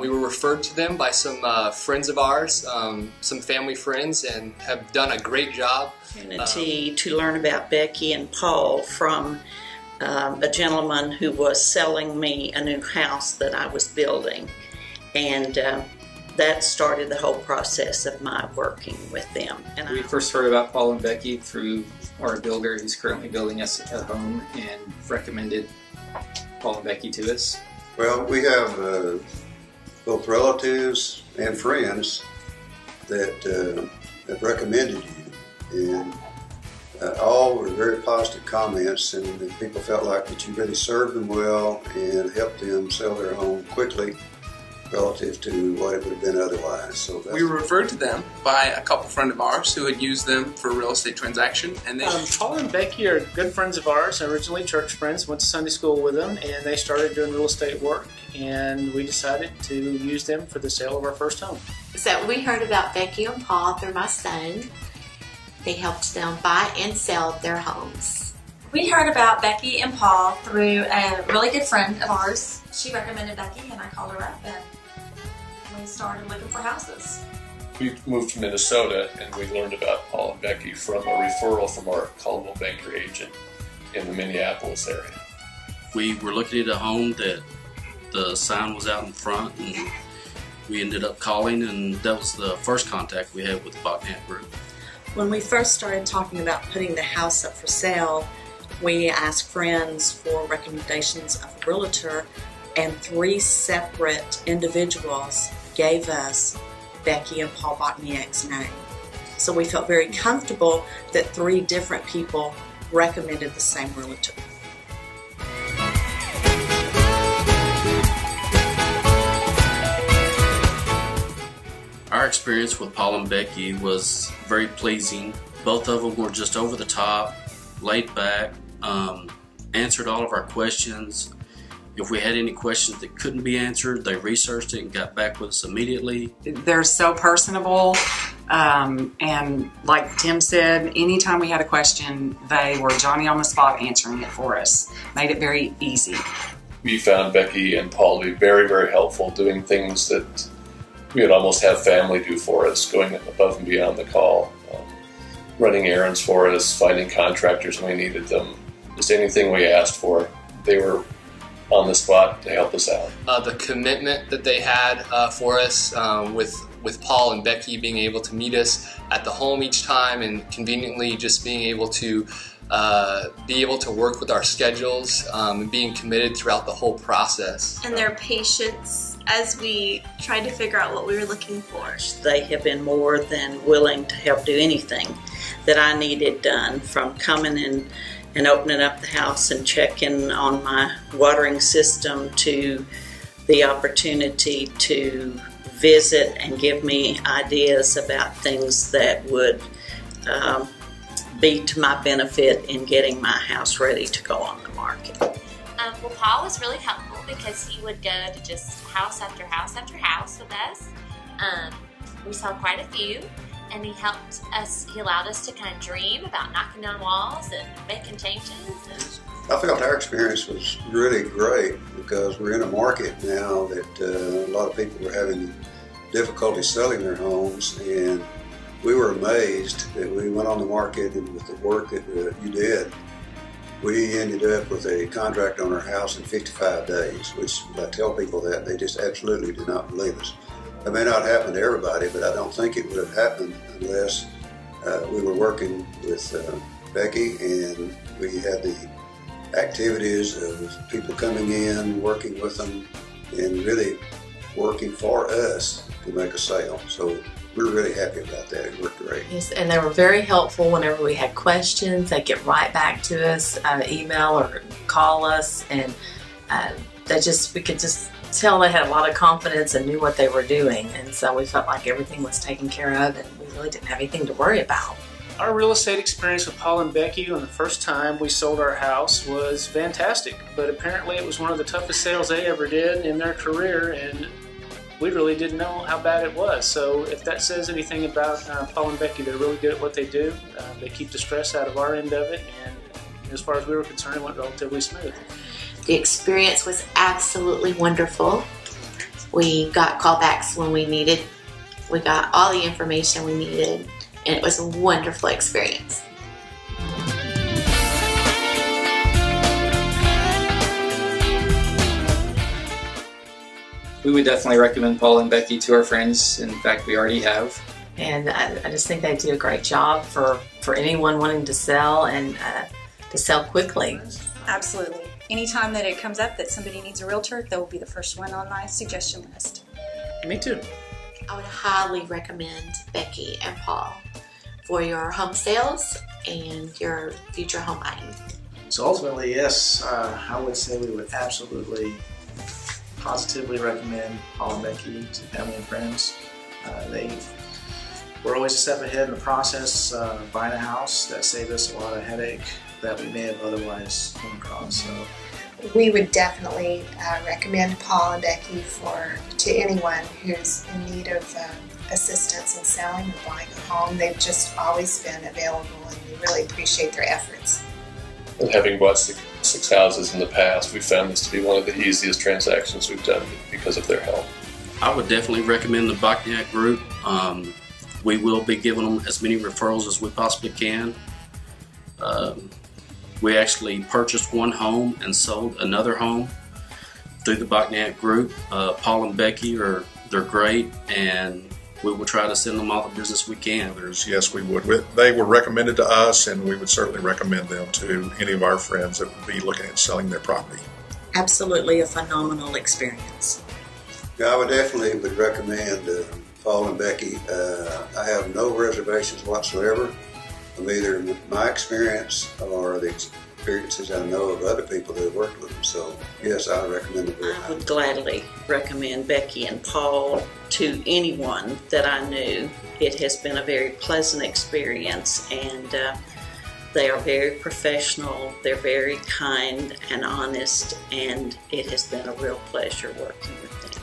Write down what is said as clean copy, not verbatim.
We were referred to them by some friends of ours, some family friends, and have done a great job. To learn about Becky and Paul from a gentleman who was selling me a new house that I was building, and that started the whole process of my working with them. And we first heard about Paul and Becky through our builder who's currently building us a home, and recommended Paul and Becky to us. Well, we have both relatives and friends that have recommended you, and all were very positive comments, and people felt like that you really served them well and helped them sell their home quickly relative to what it would have been otherwise. So we were referred to them by a couple friend of ours who had used them for a real estate transaction, and they Paul and Becky are good friends of ours, originally church friends, went to Sunday school with them, and they started doing real estate work, and we decided to use them for the sale of our first home. So we heard about Becky and Paul through my son. They helped them buy and sell their homes. We heard about Becky and Paul through a really good friend of ours. She recommended Becky, and I called her up, and we started looking for houses. We moved to Minnesota, and we learned about Paul and Becky from a referral from our Caldwell Banker agent in the Minneapolis area. We were looking at a home that the sign was out in front, and we ended up calling, and that was the first contact we had with the Bochniak group. When we first started talking about putting the house up for sale, we asked friends for recommendations of a realtor, and 3 separate individuals gave us Becky and Paul Bochniak's name. So we felt very comfortable that 3 different people recommended the same realtor. Our experience with Paul and Becky was very pleasing. Both of them were just over the top, laid back, answered all of our questions. If we had any questions that couldn't be answered, they researched it and got back with us immediately. They're so personable, and like Tim said, anytime we had a question, they were Johnny on the spot answering it for us. Made it very easy. We found Becky and Paul to be very, very helpful, doing things that we would almost have family do for us, going above and beyond the call, running errands for us, finding contractors when we needed them. Just anything we asked for, they were on the spot to help us out. The commitment that they had for us with Paul and Becky being able to meet us at the home each time, and conveniently just being able to work with our schedules, and being committed throughout the whole process. And their patience as we tried to figure out what we were looking for. They have been more than willing to help do anything that I needed done, from coming in and opening up the house and checking on my watering system, to the opportunity to visit and give me ideas about things that would be to my benefit in getting my house ready to go on the market. Well, Paul was really helpful because he would go to just house after house after house with us. We saw quite a few, and he helped us. He allowed us to kind of dream about knocking down walls and making changes. I felt our experience was really great, because we're in a market now that a lot of people were having difficulty selling their homes, and we were amazed that we went on the market, and with the work that you did, we ended up with a contract on our house in 55 days, which I tell people that they just absolutely do not believe us. It may not happen to everybody, but I don't think it would have happened unless we were working with Becky, and we had the activities of people coming in, working with them, and really working for us to make a sale. So we're really happy about that. It worked great. Yes, and they were very helpful whenever we had questions. They'd get right back to us, email or call us, and we could just tell they had a lot of confidence and knew what they were doing, and so we felt like everything was taken care of, and we really didn't have anything to worry about. Our real estate experience with Paul and Becky on the first time we sold our house was fantastic, but apparently it was one of the toughest sales they ever did in their career, and we really didn't know how bad it was. So if that says anything about Paul and Becky, they're really good at what they do. They keep the stress out of our end of it, and as far as we were concerned, it went relatively smooth. The experience was absolutely wonderful. We got callbacks when we needed. We got all the information we needed, and it was a wonderful experience. We would definitely recommend Paul and Becky to our friends. In fact, we already have. And I just think they do a great job for anyone wanting to sell and to sell quickly. Absolutely. Anytime that it comes up that somebody needs a realtor, they will be the first one on my suggestion list. Me too. I would highly recommend Becky and Paul for your home sales and your future home buying. So ultimately, yes, I would say we would absolutely, positively recommend Paul and Becky to family and friends. They were always a step ahead in the process of buying a house. That saved us a lot of headache that we may have otherwise come across. So we would definitely recommend Paul and Becky to anyone who's in need of assistance in selling or buying a home. They've just always been available, and we really appreciate their efforts. And having bought six houses in the past, we found this to be one of the easiest transactions we've done because of their help. I would definitely recommend the Bochniak group. We will be giving them as many referrals as we possibly can. We actually purchased one home and sold another home through the Bochniak group. Paul and Becky they're great, and we will try to send them all the business we can. Yes, we would. They were recommended to us, and we would certainly recommend them to any of our friends that would be looking at selling their property. Absolutely a phenomenal experience. Yeah, I would definitely recommend Paul and Becky. I have no reservations whatsoever from either my experience or the experiences I know of other people that have worked with them. So, yes, I recommend them very much. I would gladly recommend Becky and Paul to anyone that I knew. It has been a very pleasant experience, and they are very professional, they're very kind and honest, and it has been a real pleasure working with them.